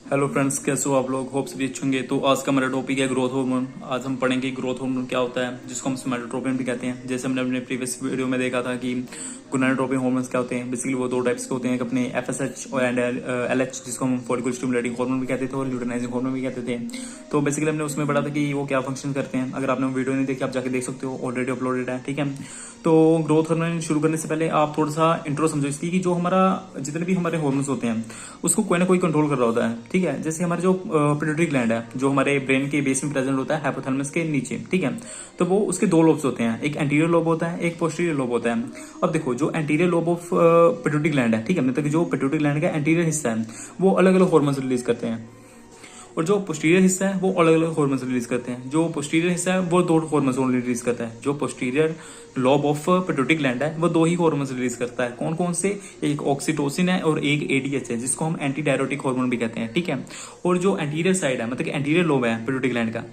Hello friends, कैसे हो आप लोग? होप सभी अच्छे होंगे। तो आज का हमारा टॉपिक है ग्रोथ हार्मोन। आज हम पढ़ेंगे ग्रोथ हार्मोन क्या होता है, जिसको हम सोमैटोट्रोपिन भी कहते हैं। जैसे हमने अपने प्रीवियस वीडियो में देखा था कि गोनाडोट्रोपिन हार्मोन्स क्या होते हैं। बेसिकली वो दो टाइप्स के होते हैं, एक अपने एफएसएच और एलएच, जिसको हम फॉलिकल स्टिमुलेटिंग हार्मोन भी कहते थे और ल्यूटेनाइजिंग हार्मोन भी कहते थे। तो बेसिकली हमने उसमें पढ़ा था कि वो क्या फंक्शन करते हैं। अगर आपने वीडियो नहीं देखी, आप जाके देख सकते हो, ऑलरेडी अपलोडेड है। ठीक है, तो ग्रोथ हार्मोन शुरू करने से पहले आप थोड़ा सा इंट्रो समझो इसकी, कि जो हमारा जितने भी हमारे हार्मोन्स होते हैं उसको कोई ना कोई कंट्रोल कर रहा होता है। ठीक है, जैसे हमारे जो पिट्यूटरी ग्लैंड है, जो हमारे ब्रेन के बेस में प्रेजेंट होता है हाइपोथैलेमस के नीचे। ठीक है, तो वो उसके दो लोब्स होते हैं, एक एंटीरियर लोब होता है, एक पोस्टीरियर लोब होता है। अब देखो, जो anterior lobe of pituitary gland है, ठीक है, मतलब जो पिट्यूटरी ग्लैंड का एंटीरियर हिस्सा है, वो अलग अलग हार्मोन्स रिलीज करते हैं, और जो पोस्टीरियर हिस्सा है वो अलग अलग हार्मोन्स रिलीज करते हैं। जो पोस्टीरियर हिस्सा है वो दो हार्मोन्स ओनली रिलीज करता है। जो posterior lobe of pituitary gland है वो दो ही हार्मोन्स रिलीज करता है। कौन कौन से? एक ऑक्सीटोसिन है और एक एडीएच है, जिसको हम एंटी डायरोटिक हार्मोन भी कहते हैं। ठीक है, और जो एंटीरियर साइड है, मतलब एंटीरियर लोब है पिट्यूटरी ग्लैंड का,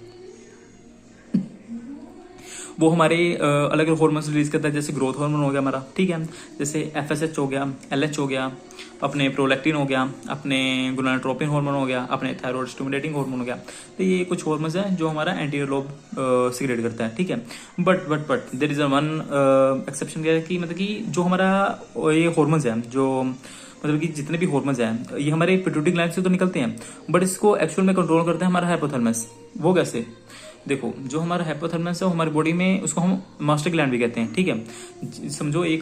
वो हमारे अलग अलग हार्मोन्स रिलीज करता है। जैसे ग्रोथ हार्मोन हो गया हमारा, ठीक है, जैसे एफएसएच हो गया, एलएच हो गया, अपने प्रोलैक्टिन हो गया, अपने गोनाडोट्रोपिन हार्मोन हो गया, अपने थायराइड स्टिमुलेटिंग हार्मोन हो गया। तो ये कुछ हार्मोन्स हैं जो हमारा एंटीरियर लोब सीक्रेट करता है। ठीक है, but there is a one exception, क्या है कि मतलब कि जो हमारा ये हार्मोन्स है, जो मतलब कि जितने भी हार्मोन्स हैं, ये हमारे पिट्यूटरी ग्लैंड से तो निकलते हैं, बट इसको एक्चुअल में कंट्रोल करता है हमारा हाइपोथैलेमस। वो कैसे? देखो, जो हमारा हाइपोथैलेमस है वो हमारी बॉडी में, उसको हम मास्टर ग्लैंड भी कहते हैं। ठीक है, समझो एक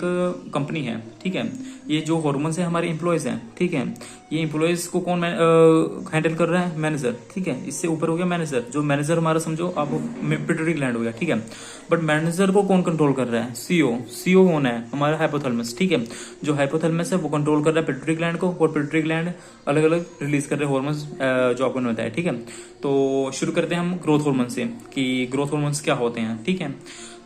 कंपनी है, ठीक है, ये जो हार्मोन्स है हमारे एम्प्लॉयज हैं, ठीक है, ये एम्प्लॉयज को कौन हैंडल कर रहा है? मैनेजर। ठीक है, इससे ऊपर हो गया मैनेजर। जो मैनेजर हमारा समझो आप पिट्यूटरी ग्लैंड हो गया। ठीक है, बट मैनेजर को कौन कंट्रोल कर रहा है? सीओ। सीओ कौन है? हमारा हाइपोथैलेमस। ठीक है, जो हाइपोथैलेमस है वो कंट्रोल कर रहा है पिट्यूटरी ग्लैंड को, और पिट्यूटरी ग्लैंड अलग अलग रिलीज कर रहे हैं हार्मोन्स, जो आपको बताया। ठीक है, तो शुरू करते हैं हम ग्रोथ हार्मोन से, कि ग्रोथ हार्मोन्स क्या होते हैं। ठीक है,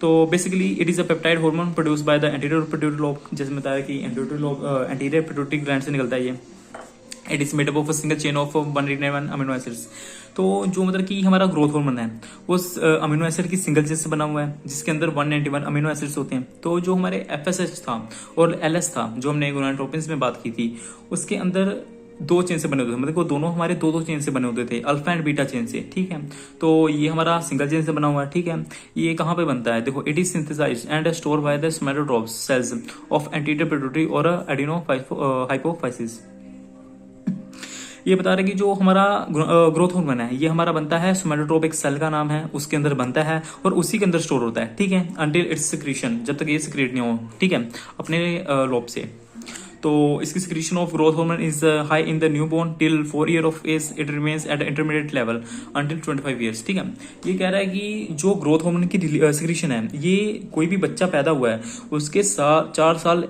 तो basically it is a peptide hormone produce by the anterior pituitary lobe. जैसे बताया कि एंटीरियर पिट्यूटरी ग्लैंड से निकलता है ये। It is made up of a single chain of 189 amino acids. तो जो मतलब कि हमारा ग्रोथ हार्मोन है वो अमीनो एसिड की सिंगल चेन से बना हुआ है, जिसके अंदर 191 अमीनो एसिड्स होते हैं। तो जो हमारे एफएसएच था और एलएस था, जो हमने गोनाडोट्रोपिन में बात की थी, उसके अंदर दो चेन से बने होते थे, मतलब वो दोनों हमारे दो दो चेन से बने होते थे, अल्फा एंड बीटा चेन से। ठीक है, तो ये हमारा सिंगल चेन से बना हुआ है। ठीक है, ये कहाँ पे बनता है? देखो, it is synthesized and store by the somatotropes cells of anterior pituitary और एडिनो हाइपोफाइसिस। ये बता रहे कि जो हमारा ग्रोथ हार्मोन है, ये हमारा बनता है, सोमैटोट्रोप एक सेल का नाम है, उसके अंदर बनता है और उसी के अंदर स्टोर होता है। ठीक है, अंटिल इट्स सिक्रीशन, जब तक ये सिक्रेट नहीं हो, ठीक है, अपने लोब से। तो इसकी secretion of growth hormone is high in the newborn till 4 year of age. It remains at intermediate level until 25 years. ठीक है, ये कह रहा है कि जो ग्रोथ हार्मोन की सिक्रीशन है, ये कोई भी बच्चा पैदा हुआ है उसके 4 साल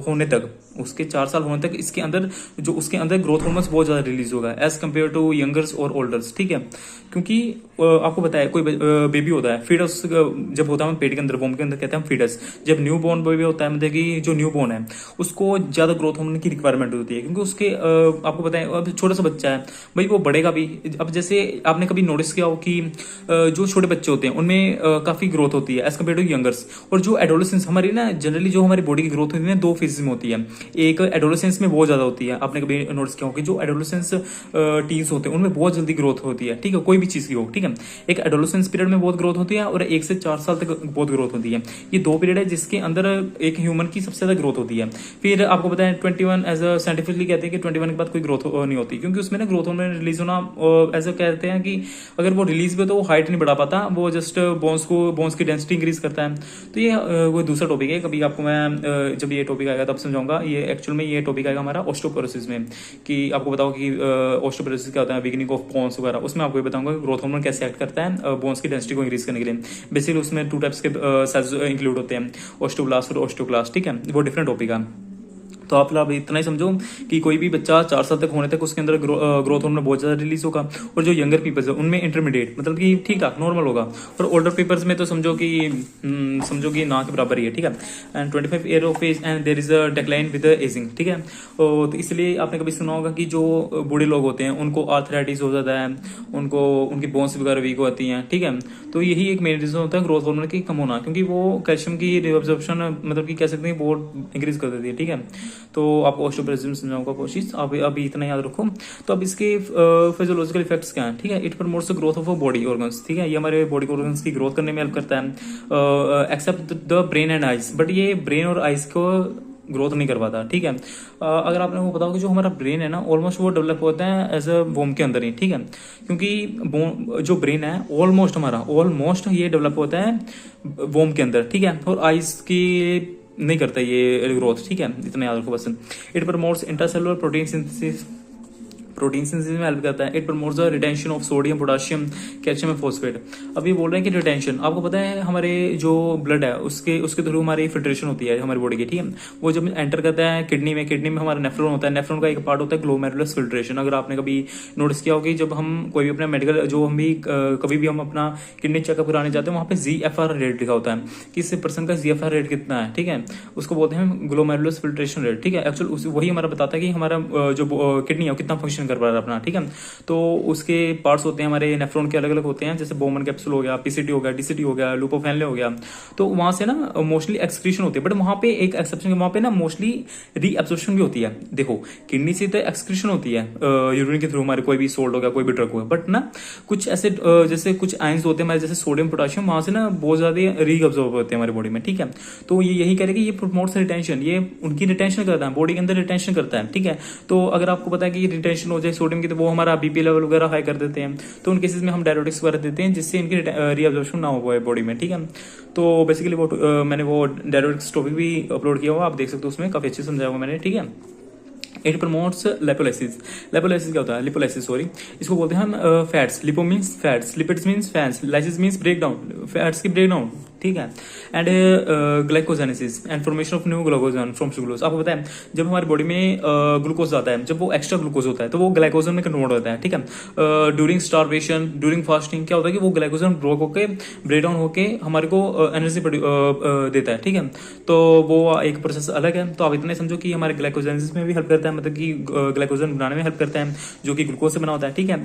होने तक, उसके 4 साल होने तक इसके अंदर जो उसके अंदर ग्रोथ हार्मोन्स बहुत ज्यादा रिलीज होगा एज कम्पेयर टू यंगर्स और ओल्डर्स। ठीक है, क्योंकि आपको बताया कोई बेबी होता है, फीटस जब होता है पेट के अंदर, वोम के अंदर, कहते हैं फीटस। जब न्यू बोर्न बेबी होता है, मतलब कि जो न्यू बोर्न है, उसको ज्यादा ग्रोथ हार्मोन की रिक्वायरमेंट होती है, क्योंकि उसके आपको बताएं, अब छोटा सा बच्चा है भाई, वो बढ़ेगा भी। अब जैसे आपने कभी नोटिस किया हो कि जो छोटे बच्चे होते हैं उनमें काफी ग्रोथ होती है एज कम्पेयर टू यंगर्स। और जो एडोलेसेंस हमारी ना, जनरली जो हमारी बॉडी की ग्रोथ होती है दो फेजेस में होती है। एक एडोलेसेंस में बहुत ज्यादा होती है, आपने कभी नोटिस किया हो कि जो एडोलेसेंस टीन्स होते हैं उनमें बहुत जल्दी ग्रोथ होती है। ठीक है, कोई भी चीज की हो। ठीक है, एक एडोलेसेंस पीरियड में बहुत ग्रोथ होती है और 1 से 4 साल तक बहुत ग्रोथ होती है। ये दो पीरियड है जिसके अंदर एक ह्यूमन की सबसे ज्यादा ग्रोथ होती है। फिर आपको पता है 21 एज अ साइंटिफिकली कहते हैं कि 21 के बाद कोई ग्रोथ नहीं होती, क्योंकि उसमें ना ग्रोथ हार्मोन रिलीज होना, ऐसा कहते हैं कि अगर वो रिलीज पे तो वो हाइट नहीं बढ़ा पाता, वो जस्ट बोन्स की डेंसिटी इंक्रीज करता है। तो ये कोई दूसरा टॉपिक है, कभी आपको मैं जब ये टॉपिक आएगा तब समझाऊंगा। ये एक्चुअल में ये टॉपिक आएगा हमारा ऑस्टियोपोरोसिस में, कि आपको बताओ कि ऑस्टियोपोरोसिस क्या होता है, वीकनिंग ऑफ बोन्स वगैरह, उसमें आपको ये बताऊंगा कि ग्रोथ हार्मोन कैसे एक्ट करता है बोन्स की डेंसिटी को इंक्रीज करने के लिए। बेसिकली उसमें 2 टाइप्स के सेल्स इंक्लूड होते हैं, ऑस्टियोब्लास्ट और ऑस्टियोक्लास्ट। ठीक है, वो डिफरेंट टॉपिक है। तो आप फिलहाल इतना ही समझो कि कोई भी बच्चा 4 साल तक होने तक उसके अंदर ग्रोथ हार्मोन बहुत ज्यादा रिलीज होगा, और जो यंगर पीपल्स है उनमें इंटरमीडिएट, मतलब कि ठीक ठाक नॉर्मल होगा, और ओल्डर पीपल्स में तो समझो कि ना के बराबर ही है। ठीक है, and 25 year of age and there is a decline with ageing. ठीक है, तो इसलिए आपने कभी सुना होगा कि जो बूढ़े लोग होते हैं उनको आर्थराइटिस हो जाता है, उनको उनकी बोन्स वगैरह वीक होती हैं। ठीक है, तो यही एक मेन रीजन होता है ग्रोथ हार्मोन की कम होना, क्योंकि वो कैल्शियम की रिअब्जॉर्प्शन, मतलब कि कह सकते हैं, बहुत इंक्रीज कर देती है। ठीक है, तो आपको ऑस्टियोपोरोसिस समझाऊंगा कोशिश, अभी इतना याद रखो। तो अब इसके फिजियोलॉजिकल इफेक्ट्स क्या हैं, ठीक है। It promotes the growth of body organs, ठीक है, ये हमारे बॉडी ऑर्गन्स की ग्रोथ करने में हेल्प करता है, except the brain and eyes, but ये ब्रेन और आइज को ग्रोथ नहीं कर पाता, ठीक है। अगर आपने वो बताओ कि जो हमारा ब्रेन है ना ऑलमोस्ट वो डेवलप होता है एज अ वोम के अंदर ही, ठीक है, क्योंकि जो ब्रेन है ऑलमोस्ट ये डेवलप होता है वोम के अंदर, ठीक है, और आइज की नहीं करता ये ग्रोथ, ठीक है, इतना याद रखो बस। It promotes intercellular protein synthesis में हेल्प करता है। It promotes the retention of sodium, potassium, calcium and phosphate. अब ये बोल रहे हैं कि रिटेंशन, आपको पता है हमारे जो ब्लड है उसके थ्रू हमारी फिल्ट्रेशन होती है हमारी बॉडी की, ठीक है। वो जब एंटर करता है किडनी में हमारा नेफ्रॉन होता है, नेफ्रॉन का एक पार्ट होता है ग्लोमेरुलस फिल्ट्रेशन। अगर आपने कभी नोटिस किया होगा, जब हम कोई भी अपना मेडिकल जो हम भी कभी भी हम अपना किडनी चेकअप कराने जाते हैं वहाँ पे GFR रेट लिखा होता है कि इस पर्सन का GFR रेट कितना है, ठीक है, उसको बोलते हैं ग्लोमेरुलस फिल्ट्रेशन रेट, ठीक है। एक्चुअली वही हमारा बताता है कि हमारा जो किडनी है वो कितना फंक्शन कर पा रहा है अपना, ठीक है। तो उसके पार्ट्स होते हैं हमारे नेफ्रॉन के अलग अलग होते हैं, जैसे बोमन कैप्सूल हो गया, PCT हो गया, DCT हो गया, लुपोफेनले हो गया। तो वहां से ना मोस्टली एक्सक्रीशन होती है, बट वहां पे एक एक्सेप्शन है, वहां पे ना मोस्टली रीएब्जॉर्प्शन भी होती है। देखो किडनी से तो एक्सक्रीशन होती है यूरिन के थ्रू, हमारे कोई भी सोल्ट हो गया, कोई भी ड्रग हो गया, बट ना कुछ ऐसे जैसे कुछ आयंस होते हैं हमारे, जैसे सोडियम, पोटेशियम, वहां से ना बहुत ज्यादा रीअब्जॉर्ब होते हैं हमारी बॉडी में, ठीक है। तो ये यही करेगा, ये प्रमोट्स रिटेंशन, ये उनकी रिटेंशन करता है, बॉडी के अंदर रिटेंशन करता है, ठीक है। तो अगर आपको पता है कि रिटेंशन हो जाए सोडियम की, तो वो हमारा BP लेवल वगैरह हाई कर देते हैं। तो उन केसेस में हम डायरेटिक्स वगैरह देते हैं जिससे इनकी रीअब्जॉर्प्शन ना हो पाए बॉडी में, ठीक है। तो बेसिकली मैंने वो डायरेटिक्स टॉपिक भी अपलोड किया हुआ, आप देख सकते हो, उसमें काफी अच्छे समझाया हुआ मैंने, ठीक है। It promotes lipolysis. लिपोलाइसिस क्या होता है, लिपोलाइसिस सॉरी, इसको बोलते हैं हम fats. Lipo means fats, lipids means fats, lysis means break down, fats की ब्रेक डाउन, ठीक है। And glycogenesis and formation of new glucagon from sucrose. आपको पता है जब हमारी बॉडी में ग्लूकोज आता है, जब वो एक्स्ट्रा ग्लूकोज होता है तो वो ग्लाइकोजन में कन्वर्ट होता है, ठीक है। ड्यूरिंग स्टारवेशन, ड्यूरिंग फास्टिंग क्या होता है कि वो ग्लाइकोजन ब्रेक होकर ब्रेक डाउन होकर हमारे को एनर्जी देता है, ठीक है। तो वो एक प्रोसेस अलग है। तो आप इतने समझो कि हमारे ग्लाइकोजेनेसिस में भी हेल्प करता है, मतलब कि ग्लाइकोजन बनाने में हेल्प करता है, जो कि ग्लूकोज से बना होता है, ठीक है।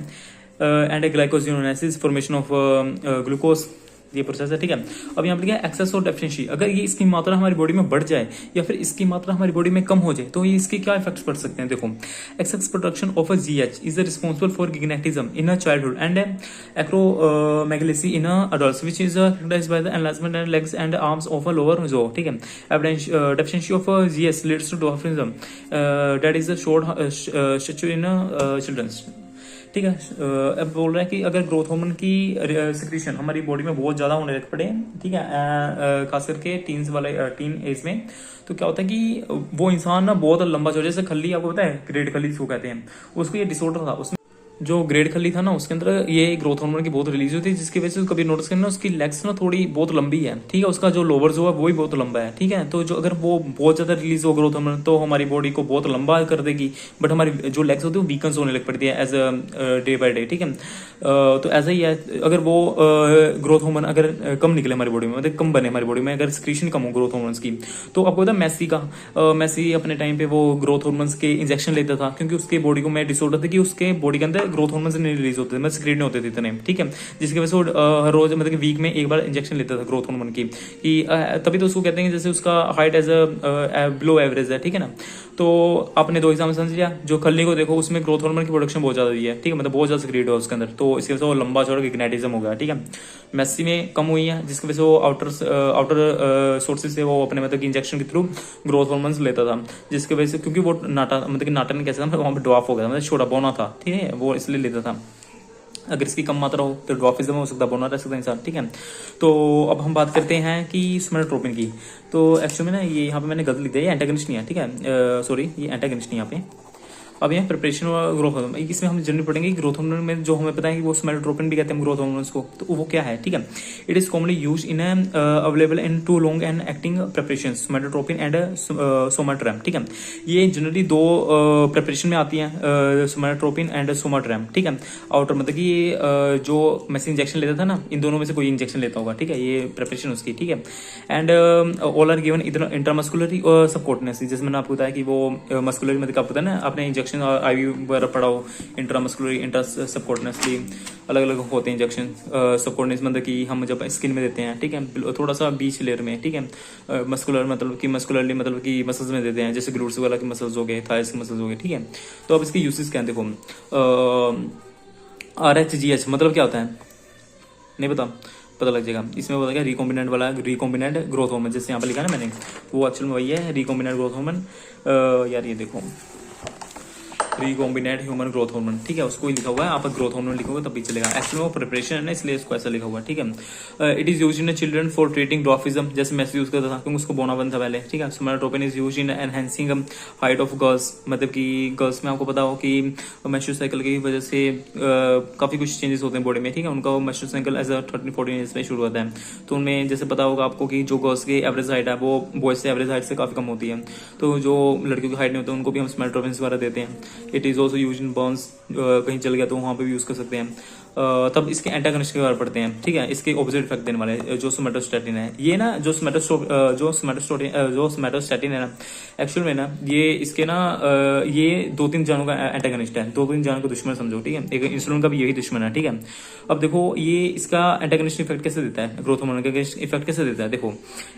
And glycogenolysis, formation of glucose, ये प्रोसेस है, ठीक है। अब यहाँ पर क्या एक्सेस और डेफिशिएंसी, अगर ये इसकी मात्रा हमारी बॉडी में बढ़ जाए या फिर इसकी मात्रा हमारी बॉडी में कम हो जाए तो ये इसके क्या इफेक्ट्स पड़ सकते हैं। देखो excess production of a GH is responsible for gigantism in a childhood and acromegaly in a adults which is characterized by the enlargement and legs and arms of a lower jaw, ठीक है। Deficiency of GH leads to dwarfism, that is a short stature in childrens, ठीक है। अब बोल रहा है कि अगर ग्रोथ हार्मोन की सिक्रीशन हमारी बॉडी में बहुत ज्यादा होने लग पड़े, ठीक है, खास करके टीन एज में, तो क्या होता है कि वो इंसान ना बहुत लंबा चौड़ा, जैसे खल्ली, आपको पता है ग्रेड खल्ली जिसको कहते हैं, उसको ये डिसऑर्डर था, उसमें जो ग्रेड खली था ना उसके अंदर ये ग्रोथ हार्मोन की बहुत रिलीज होती है, जिसकी वजह से कभी नोटिस करना उसकी लेग्स ना थोड़ी बहुत लंबी है, ठीक है। उसका जो लोअर जो है वो भी बहुत लंबा है, ठीक है। तो जो अगर वो बहुत ज्यादा रिलीज हो ग्रोथ हार्मोन तो हमारी बॉडी को बहुत लंबा कर देगी, बट हमारी जो लेग्स होती है वो वीकन्स होने लग पड़ती है एज डे बाय डे, ठीक है। तो ऐसा ही है, अगर वो ग्रोथ हार्मोन अगर कम निकले हमारी बॉडी में, मतलब कम बने हमारी बॉडी में, अगर सिक्रीशन कम हो ग्रोथ हार्मोन्स की, तो आपको पता है मैसी अपने टाइम पे वो ग्रोथ हार्मोन्स के इंजेक्शन लेता था, क्योंकि उसके बॉडी को मैं डिसऑर्डर था कि उसके बॉडी के अंदर ग्रोथ हार्मोन्स नहीं रिलीज होते थे, मतलब सिक्रेट नहीं होते थे इतने, ठीक है। जिसकी वजह से वो हर रोज मतलब कि वीक में एक बार इंजेक्शन लेता था ग्रोथ हार्मोन की, कि तभी तो उसको कहते हैं कि जैसे उसका height as a below average है, ठीक है ना। तो आपने 2 एग्जाम समझ लिया, जो खल्ली को देखो उसमें ग्रोथ हार्मोन की प्रोडक्शन बहुत ज्यादा दी है, ठीक है, मतलब बहुत ज्यादा सिक्रेट है उसके अंदर, तो इसकी वजह से वो लंबा चौड़ा गिग्नेटिज्म हो गया, ठीक है। मेसी में कम हुई है, जिसकी वजह से वो आउटर सोर्सेज से वो अपने मतलब कि इंजेक्शन के थ्रू ग्रोथ हार्मोन्स लेता था, जिसकी वजह से, क्योंकि वो मतलब कि नाटा ने कैसे था वहाँ पे ड्वाफ हो गया था, मतलब छोटा बौना था, ठीक है, वो इसलिए लेता था। अगर इसकी कम मात्रा हो तो ड्वाफिज्म हो सकता है, बोना रह सकता है इंसान, ठीक है। तो अब हम बात करते हैं कि सोमेटोट्रोपिन की। तो एक्चुअली में ना ये यहाँ पे मैंने गलत लिख दिया, ये एंटागनिस्ट नहीं है, ठीक है, सॉरी ये एंटागनिस्ट नहीं यहाँ पे। अब यहाँ प्रिपरेशन और ग्रोथ हार्मोन, इसमें हम जनरली पढ़ेंगे ग्रोथ हार्मोन में जो हमें पता है कि वो सोमेटोट्रोपिन भी कहते हैं ग्रोथ हार्मोन्स को, तो वो क्या है, ठीक है। It is commonly use in available in 2 long and acting preparation, somatotropin and somatrem, ठीक है। ये जनरली 2 प्रिपरेशन में आती है, सोमेटोट्रोपिन एंड सोमाट्रैम, ठीक है। आउटर मतलब कि ये जो मैसी इंजेक्शन लेता था ना, इन दोनों में से कोई इंजेक्शन लेता होगा, ठीक है, ये प्रिपरेशन उसकी, ठीक है। एंड ऑल आर गिवन इंट्रामस्कुलरी और सबकोटिनस, जैसे मैंने आपको बताया कि वो मस्कुलरी मतलब आपको पता है ना, आपने इंजेक्शन इंजेक्शन आईवी वगैरह पड़ा हो, इंट्रामस्कुलर इंट्रा सबकॉर्टिनसली अलग अलग होते हैं इंजेक्शन। सबकॉर्टिनस मतलब कि हम जब स्किन में देते हैं, ठीक है, थोड़ा सा बीच लेयर में, ठीक है। मस्कुलर मतलब कि मस्कुलरली मतलब कि मसल्स में देते हैं, जैसे ग्लूट्स वाला के मसल्स हो गए, थाइस के मसल्स हो गए, ठीक है। तो अब इसके यूसेस क्या है देखो। RHGH मतलब क्या होता है, नहीं पता लग जाएगा। इसमें बोला गया रिकॉम्बिनेंट वाला, रिकॉम्बिनेंट ग्रोथ हार्मोन, जैसे यहाँ पर लिखा है ना मैंने, वो एक्चुअल में वही है, रिकॉम्बिनेंट ग्रोथ हार्मोन। यार ये देखो, रिकॉम्बिनेंट ह्यूमन ग्रोथ हार्मोन, ठीक है, उसको ही लिखा हुआ है। आप ग्रोथ हार्मोन लिखोगे तब भी चलेगा। एक्चुअली वो प्रिपरेशन है ना, इसलिए इसको ऐसा लिखा हुआ है, ठीक है। It is used in children for treating dwarfism, जैसे मैं यूज करता था क्योंकि उसको बोना बंद था पहले, ठीक है। Somatropin is used in enhancing height of girls, मतलब कि गर्ल्स में आपको पता हो कि मेंस्ट्रुअल साइकिल की वजह से काफी कुछ चेंजेस होते हैं बॉडी में, ठीक है। उनका मेंस्ट्रुअल साइकिल एज 13-14 एज में शुरू होता है, तो उनमें जैसे पता होगा आपको कि जो गर्ल्स की एवरेज हाइट है वो बॉयज से एवरेज हाइट से काफी कम होती है, तो जो लड़कियों की हाइट नहीं होती उनको भी हम सोमेटोपेन वगैरह देते हैं। It is also use bones, कहीं चल गया तो वहां पे भी यूज कर सकते हैं। तब इसके एंटागनिस्ट के बारे में पढ़ते हैं, ठीक है, इसके ऑपोजिट इफेक्ट देने वाले जो सोमेटोस्टैटिन है। ये ना जो सोमेटोस्टैटिन है ना, एक्चुअल में ना ये इसके ना ये 2-3 जानों का एंटागनिस्ट है, 2-3 जानों का दुश्मन समझो, ठीक है। एक इंसुलिन का भी यही दुश्मन है, ठीक है। अब देखो ये इसका एंटागनिस्ट इफेक्ट कैसे देता है, ग्रोथ हार्मोन का इफेक्ट कैसे देता है, देखो।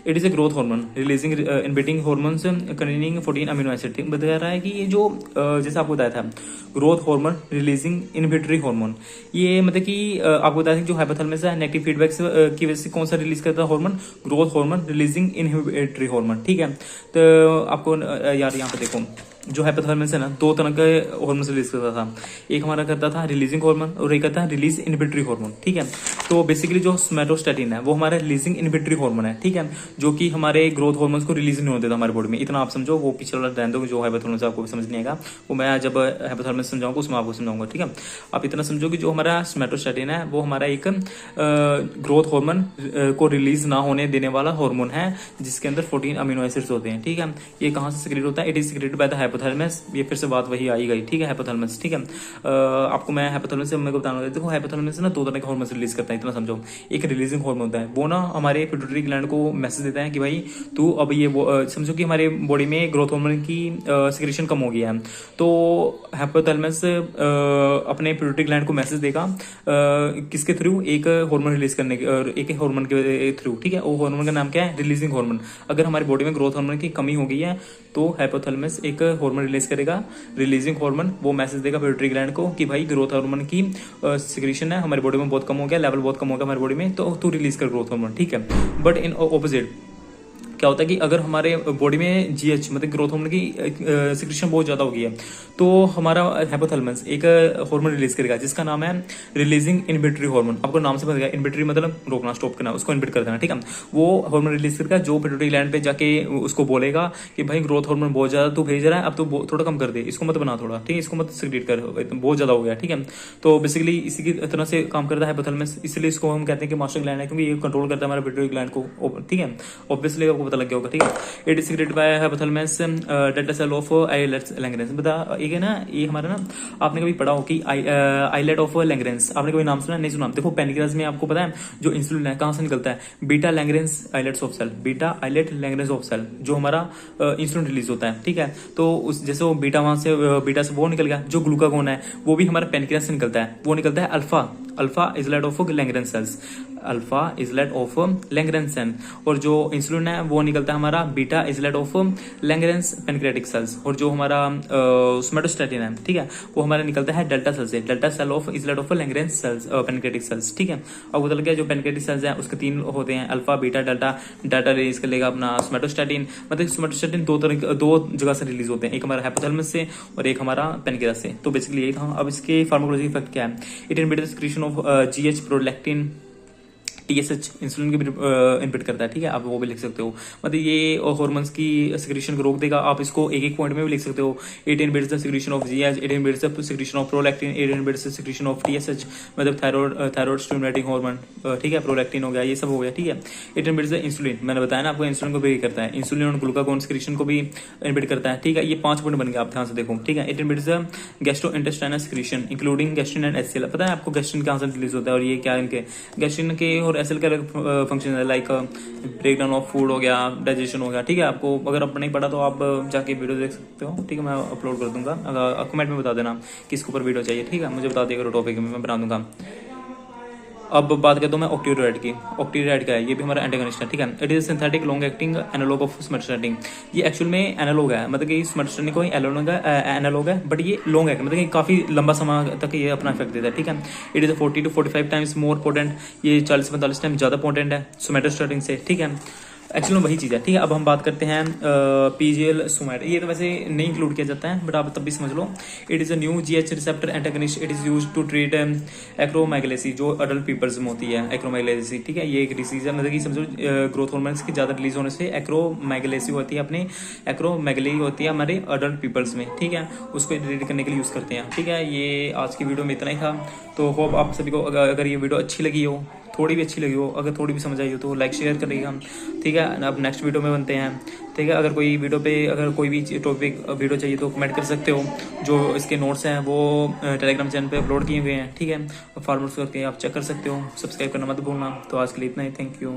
It is a growth hormone releasing inhibiting hormones containing 14 amino acid, बता रहा है कि ये जो जैसे आपको बताया था growth hormone releasing inhibitory hormone, ये मतलब कि आपको बताया था जो हाइपोथैलेमस है नेगेटिव फीडबैक की वजह से कौन सा रिलीज करता है hormone, growth hormone releasing inhibitory hormone, ठीक है। तो आपको यार यहाँ पे देखो जो हाइपोथैलेमस है ना, 2 तरह के हार्मोन रिलीज करता था। एक हमारा करता था रिलीजिंग हार्मोन और एक करता है रिलीज इनहिबिटरी हार्मोन, ठीक है। तो बेसिकली जो सोमेटोस्टैटिन है वो हमारा रिलीजिंग इनहिबिटरी हार्मोन है, ठीक है, जो कि हमारे ग्रोथ हार्मोन्स को रिलीज नहीं होने देता हमारे बॉडी में। इतना आप समझो, वो पिछले वाला रहने दो, जो हाइपोथैलेमस आपको समझ नहीं आएगा, वो मैं जब हाइपोथैलेमस समझाऊंगा उसमें आपको समझाऊंगा, ठीक है। आप इतना समझो कि जो हमारा सोमेटोस्टैटिन है वो हमारा एक ग्रोथ हार्मोन को रिलीज ना होने देने वाला हार्मोन है, जिसके अंदर 14 अमीनो एसिड्स होते हैं, ठीक है। ये कहाँ से सिक्रेट होता है, it is secreted by the hypothalamus. ये फिर से बात वही आई गई, ठीक है, हाइपोथैलेमस, ठीक है। आपको मैं हाइपोथैलेमस से मेरे को बताना, देखो हाइपोथैलेमस ना 2 तरह के हार्मोन रिलीज करता है, इतना समझो। एक रिलीजिंग हार्मोन होता है, वो ना हमारे पिट्यूटरी ग्लैंड को मैसेज देता है कि भाई तू अब ये समझो कि हमारे बॉडी में ग्रोथ हार्मोन की सिक्रेशन कम हो गया है, तो हाइपोथैलेमस अपने पिट्यूटरी ग्लैंड को मैसेज देगा किसके थ्रू, एक हार्मोन रिलीज करने के, और एक हार्मोन के थ्रू, ठीक है। वो हार्मोन का नाम क्या है, रिलीजिंग हार्मोन। अगर हमारी बॉडी में ग्रोथ हार्मोन की कमी हो गई है तो हाइपोथैलेमस एक हार्मोन रिलीज करेगा, रिलीजिंग हार्मोन। वो मैसेज देगा पिट्यूटरी ग्लैंड को कि भाई ग्रोथ हार्मोन की सिक्रेशन है हमारी बॉडी में बहुत कम हो गया, लेवल बहुत कम हो गया हमारी बॉडी में, तो तू रिलीज कर ग्रोथ हार्मोन, ठीक है। बट इन ऑपोजिट क्या होता है कि अगर हमारे बॉडी में GH मतलब ग्रोथ हार्मोन की सिक्रेशन बहुत ज्यादा हो गई है, तो हमारा हाइपोथैलेमस एक हार्मोन रिलीज करेगा जिसका नाम है रिलीजिंग इनहिबिटरी हार्मोन। आपको नाम से पता है, इनहिबिटरी मतलब रोकना, स्टॉप करना, उसको इनहिबिट कर देना, ठीक है। वो हार्मोन रिलीज करेगा जो पिट्यूटरी ग्लैंड पे जाके उसको बोलेगा कि भाई ग्रोथ हार्मोन बहुत ज्यादा तू भेज रहा है, अब तो थोड़ा कम कर दे, इसको मत बना थोड़ा, ठीक है, इसको मत सिक्रेट कर, बहुत ज्यादा हो गया, ठीक है। तो बेसिकली इसी की तरह से काम करता है हाइपोथैलेमस, इसलिए इसको हम कहते हैं कि मास्टर ग्लैंड है, क्योंकि ये कंट्रोल करता है हमारे पिट्यूटरी ग्लैंड को, ठीक है। ऑब्वियसली आपको पता लग गया होगा, ठीक है। It is secreted by hypothalamus delta cell of islets Langerhans. बता एक है ना, ये हमारा ना आपने कभी पढ़ा हो कि आइलेट ऑफ लैंगरेंस, आपने कभी नाम सुना, नहीं सुना। देखो पेनक्रियास में आपको पता है जो इंसुलिन है कहां से निकलता है, beta Langerhans islets of cell, beta islet Langerhans of cell, जो हमारा इंसुलिन रिलीज होता है, ठीक है। तो उस जैसे वो बीटा वहां से बीटा से वो निकल गया, जो ग्लूकागोन है वो भी हमारा पेनक्रियास से निकलता है, वो निकलता है alpha islet of Langerhans cells, alpha islet of Langerhans cell. और जो इंसुलिन है वो निकलता है हमारा beta islet of Langerhans pancreatic cells. और जो हमारा सोमेटोस्टैटिन है, ठीक है, वो हमारा निकलता है डेल्टा सेल से, delta cell of islet of Langerhans cells pancreatic cells, ठीक है। अब बता गया जो पेनक्रियाटिक सेल्स है उसके 3 होते हैं, alpha beta delta. Delta release कर लेगा अपना सोमेटोस्टैटिन, मतलब सोमेटोस्टैटिन 2 जगह से रिलीज होते हैं, एक हमारा हाइपोथैलेमस से और एक हमारा पेनक्रियास से। तो बेसिकली यही था। अब इसके फार्माकोलॉजी इफेक्ट क्या है, it inhibits secretion of GH, prolactin, TSH insulin की भी इनहिबिट करता है, ठीक है, आप वो भी लिख सकते हो। मतलब ये हार्मोन्स की सिक्रीशन को रोक देगा। आप इसको एक पॉइंट में भी लिख सकते हो, it inhibits the secretion of GH, it inhibits the secretion of prolactin, it inhibits the secretion of TSH मतलब थायराइड स्टिमुलेटिंग हार्मोन, ठीक है, प्रोलैक्टिन हो गया, ये सब हो गया, ठीक है। इट इनहिबिट्स द इंसुलिन, मैंने बताया ना आपको, इंसुलिन को भी करता है, इंसुलिन और ग्लूकागोन सिक्रीशन को भी इनहिबिट करता है, ठीक है। ये 5 पॉइंट बन गया, आप ध्यान से देखो, ठीक है। It inhibits the gastrointestinal secretion including gastrin and HCl। पता है आपको गैस्ट्रिन कहां से रिलीज होता है, और ये क्या इनके गैस्ट्रिन के और एसएल के अलग फंक्शन है, like break down of food हो गया, डाइजेशन हो गया, ठीक है। आपको अगर आप नहीं पढ़ा तो आप जाके वीडियो देख सकते हो, ठीक है। मैं अपलोड कर दूंगा, अगर कमेंट में बता देना किसके ऊपर वीडियो चाहिए, ठीक है। मुझे बता दिया करो टॉपिक में, मैं बना दूंगा। अब बात करता हूँ मैं ऑक्टीराइड की। ऑक्टीराइड का है, ये भी हमारा एंटागोनिस्ट है, ठीक है। It is synthetic long acting analog of somatostatin. ये एक्चुअल में एनालॉग है, मतलब कि स्मर्टस्टैटिन को एनालॉग है, बट ये लॉन्ग है, मतलब कि काफी लंबा समय तक ये अपना इफेक्ट देता है, ठीक है। It is 40 to 45 times more potent, ये 40 से 45 टाइम ज्यादा पोटेंट है सोमैटोस्टैटिन से, ठीक है। एक्चुअली में वही चीज़ है, ठीक है। अब हम बात करते हैं पीजीएल सोमैट। ये तो वैसे नहीं इंक्लूड किया जाता है, बट आप तब भी समझ लो। It is a new GH receptor antagonist. It is use to treat acromegaly, जो अडल्ट पीपल्स में होती है, एक्रोमेगलेसी, ठीक है। ये एक डिसीज है, मतलब कि समझो ग्रोथ हार्मोन्स की ज़्यादा रिलीज होने से एक्रोमेगलेसी होती है, अपने एक्रोमेगली होती है हमारे अडल्ट पीपल्स में, ठीक है। उसको ट्रीट करने के लिए यूज़ करते हैं, ठीक है। ये आज की वीडियो में इतना ही था। तो होप आप सभी को अगर ये वीडियो अच्छी लगी हो, थोड़ी भी अच्छी लगी हो, अगर थोड़ी भी समझ आई हो तो लाइक शेयर करिएगा, ठीक है। अब नेक्स्ट वीडियो में बनते हैं, ठीक है। अगर कोई वीडियो पे अगर कोई भी टॉपिक वीडियो चाहिए तो कमेंट कर सकते हो। जो इसके नोट्स हैं वो टेलीग्राम चैनल पे अपलोड किए हुए हैं, ठीक है। फॉरवर्ड करके आप चेक कर सकते हो। सब्सक्राइब करना मत भूलना। तो आज के लिए इतना ही, थैंक यू।